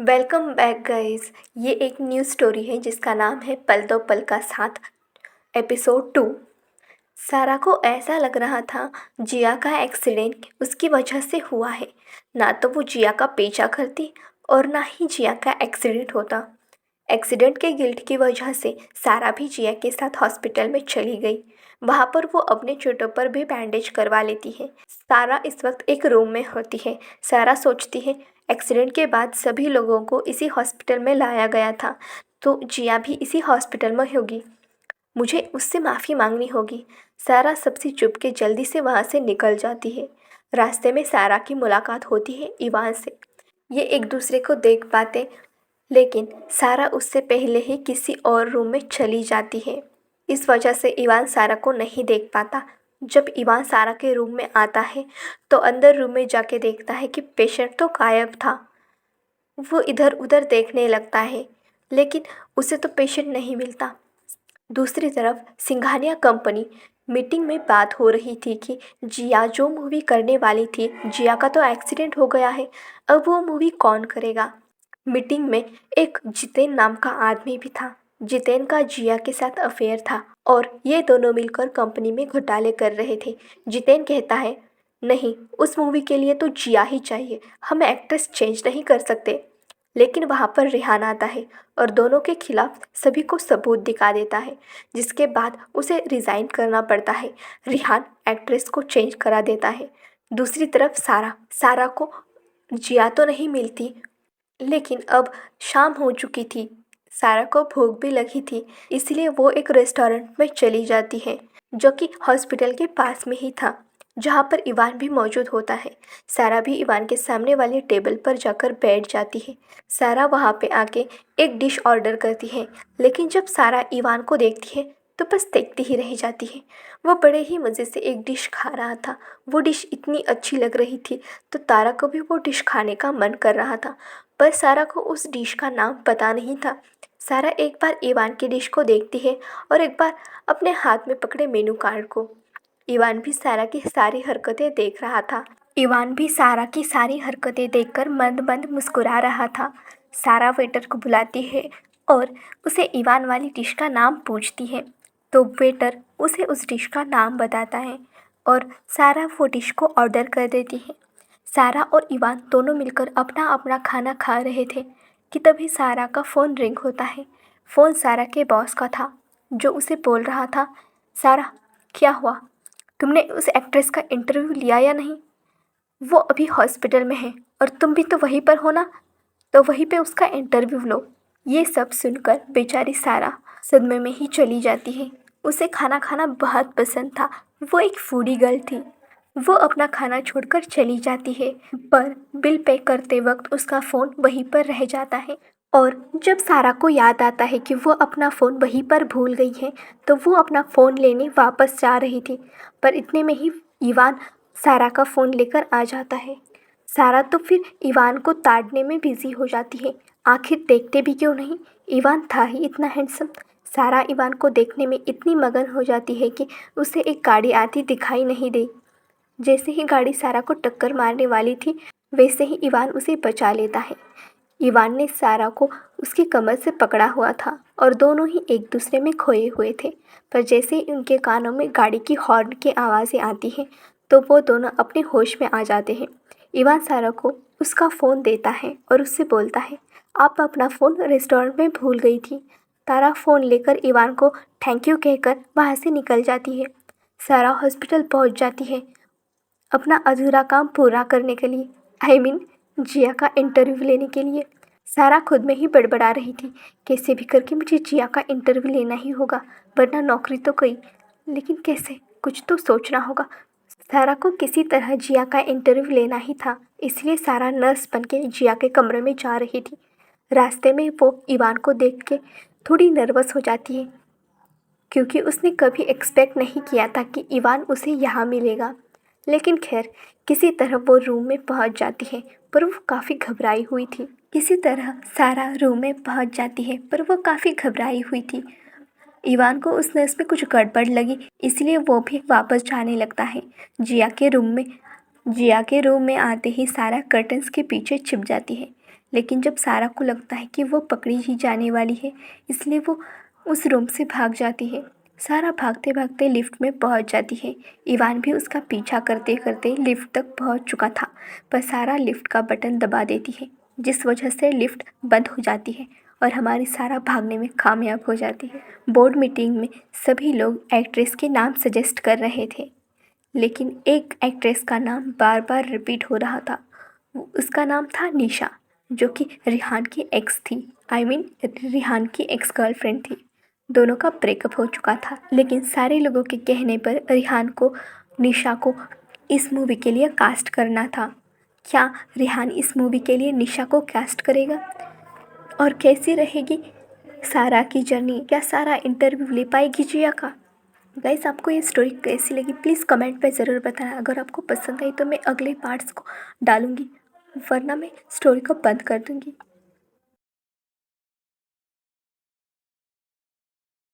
Welcome back guys. ये एक new story है जिसका नाम है पल दो पल का साथ, एपिसोड 2। सारा को ऐसा लग रहा था जिया का एक्सीडेंट उसकी वजह से हुआ है। ना तो वो जिया का पीछा करती और ना ही जिया का एक्सीडेंट होता। एक्सीडेंट के गिल्ट की वजह से सारा भी जिया के साथ हॉस्पिटल में चली गई। वहाँ पर वो अपने चोटों पर भी बैंडेज करवा लेती है। सारा इस वक्त एक रूम में होती है। सारा सोचती है एक्सीडेंट के बाद सभी लोगों को इसी हॉस्पिटल में लाया गया था, तो जिया भी इसी हॉस्पिटल में होगी। मुझे उससे माफ़ी मांगनी होगी। सारा सबसे चुप के जल्दी से वहाँ से निकल जाती है। रास्ते में सारा की मुलाकात होती है इवान से। ये एक दूसरे को देख पाते, लेकिन सारा उससे पहले ही किसी और रूम में चली जाती है। इस वजह से इवान सारा को नहीं देख पाता। जब इवान सारा के रूम में आता है तो अंदर रूम में जाके देखता है कि पेशेंट तो गायब था। वो इधर उधर देखने लगता है, लेकिन उसे तो पेशेंट नहीं मिलता। दूसरी तरफ सिंघानिया कंपनी मीटिंग में बात हो रही थी कि जिया जो मूवी करने वाली थी, जिया का तो एक्सीडेंट हो गया है, अब वो मूवी कौन करेगा। मीटिंग में एक जितेन नाम का आदमी भी था। जितेन का जिया के साथ अफेयर था और ये दोनों मिलकर कंपनी में घोटाले कर रहे थे। जितेन कहता है, नहीं, उस मूवी के लिए तो जिया ही चाहिए, हम एक्ट्रेस चेंज नहीं कर सकते। लेकिन वहाँ पर रिहान आता है और दोनों के खिलाफ सभी को सबूत दिखा देता है, जिसके बाद उसे रिज़ाइन करना पड़ता है। रिहान एक्ट्रेस को चेंज करा देता है। दूसरी तरफ सारा सारा को जिया तो नहीं मिलती, लेकिन अब शाम हो चुकी थी। सारा को भूख भी लगी थी, इसलिए वो एक रेस्टोरेंट में चली जाती है जो कि हॉस्पिटल के पास में ही था, जहाँ पर इवान भी मौजूद होता है। सारा भी इवान के सामने वाले टेबल पर जाकर बैठ जाती है। सारा वहाँ पे आके एक डिश ऑर्डर करती है, लेकिन जब सारा इवान को देखती है तो बस देखती ही रह जाती है। वो बड़े ही मज़े से एक डिश खा रहा था। वो डिश इतनी अच्छी लग रही थी तो तारा को भी वो डिश खाने का मन कर रहा था, पर सारा को उस डिश का नाम पता नहीं था। सारा एक बार इवान की डिश को देखती है और एक बार अपने हाथ में पकड़े मेनू कार्ड को। इवान भी सारा की सारी हरकतें देख रहा था। इवान भी सारा की सारी हरकतें देखकर मंद मंद मुस्कुरा रहा था। सारा वेटर को बुलाती है और उसे इवान वाली डिश का नाम पूछती है, तो वेटर उसे उस डिश का नाम बताता है और सारा वो डिश को ऑर्डर कर देती है। सारा और इवान दोनों मिलकर अपना अपना खाना खा रहे थे कि तभी सारा का फ़ोन रिंग होता है। फ़ोन सारा के बॉस का था, जो उसे बोल रहा था, सारा, क्या हुआ, तुमने उस एक्ट्रेस का इंटरव्यू लिया या नहीं? वो अभी हॉस्पिटल में है और तुम भी तो वहीं पर हो ना, तो वहीं पे उसका इंटरव्यू लो। ये सब सुनकर बेचारी सारा सदमे में ही चली जाती है। उसे खाना खाना बहुत पसंद था। वो एक फूडी गर्ल थी। वो अपना खाना छोड़कर चली जाती है, पर बिल पे करते वक्त उसका फ़ोन वहीं पर रह जाता है। और जब सारा को याद आता है कि वो अपना फ़ोन वहीं पर भूल गई है, तो वो अपना फ़ोन लेने वापस जा रही थी, पर इतने में ही इवान सारा का फ़ोन लेकर आ जाता है। सारा तो फिर इवान को ताड़ने में बिजी हो जाती है। आखिर देखते भी क्यों नहीं, इवान था ही इतना हैंडसम। सारा इवान को देखने में इतनी मगन हो जाती है कि उसे एक गाड़ी आती दिखाई नहीं दी। जैसे ही गाड़ी सारा को टक्कर मारने वाली थी, वैसे ही इवान उसे बचा लेता है। इवान ने सारा को उसकी कमर से पकड़ा हुआ था और दोनों ही एक दूसरे में खोए हुए थे, पर जैसे ही उनके कानों में गाड़ी की हॉर्न की आवाज़ें आती हैं तो वो दोनों अपने होश में आ जाते हैं। इवान सारा को उसका फ़ोन देता है और उससे बोलता है, आप अपना फ़ोन रेस्टोरेंट में भूल गई थी। तारा फ़ोन लेकर इवान को थैंक यू कहकर वहाँ से निकल जाती है। सारा हॉस्पिटल पहुँच जाती है अपना अधूरा काम पूरा करने के लिए, जिया का इंटरव्यू लेने के लिए। सारा खुद में ही बड़बड़ा रही थी, कैसे भी करके मुझे जिया का इंटरव्यू लेना ही होगा, वरना नौकरी तो गई, लेकिन कैसे, कुछ तो सोचना होगा। सारा को किसी तरह जिया का इंटरव्यू लेना ही था, इसलिए सारा नर्स बनके जिया के कमरे में जा रही थी। रास्ते में वो इवान को देख के थोड़ी नर्वस हो जाती है, क्योंकि उसने कभी एक्सपेक्ट नहीं किया था कि इवान उसे यहाँ मिलेगा। लेकिन खैर, किसी तरह वो रूम में पहुँच जाती है, पर वो काफ़ी घबराई हुई थी। किसी तरह सारा रूम में पहुँच जाती है, पर वो काफ़ी घबराई हुई थी। इवान को उस नर्स में कुछ गड़बड़ लगी, इसलिए वो भी वापस जाने लगता है जिया के रूम में। जिया के रूम में आते ही सारा कर्टन्स के पीछे छिप जाती है, लेकिन जब सारा को लगता है कि वो पकड़ी ही जाने वाली है, इसलिए वो उस रूम से भाग जाती है। सारा भागते भागते लिफ्ट में पहुंच जाती है। इवान भी उसका पीछा करते करते लिफ्ट तक पहुंच चुका था, पर सारा लिफ्ट का बटन दबा देती है, जिस वजह से लिफ्ट बंद हो जाती है और हमारी सारा भागने में कामयाब हो जाती है। बोर्ड मीटिंग में सभी लोग एक्ट्रेस के नाम सजेस्ट कर रहे थे, लेकिन एक एक्ट्रेस का नाम बार बार रिपीट हो रहा था। उसका नाम था निशा, जो कि रिहान की एक्स थी। रिहान की एक्स गर्लफ्रेंड थी। दोनों का ब्रेकअप हो चुका था, लेकिन सारे लोगों के कहने पर रिहान को निशा को इस मूवी के लिए कास्ट करना था। क्या रिहान इस मूवी के लिए निशा को कास्ट करेगा? और कैसी रहेगी सारा की जर्नी? क्या सारा इंटरव्यू ले पाएगी जिया का? गाइस, आपको ये स्टोरी कैसी लगी प्लीज़ कमेंट पे ज़रूर बताना। अगर आपको पसंद आई तो मैं अगले पार्ट्स को डालूँगी, वरना मैं स्टोरी को बंद कर दूँगी।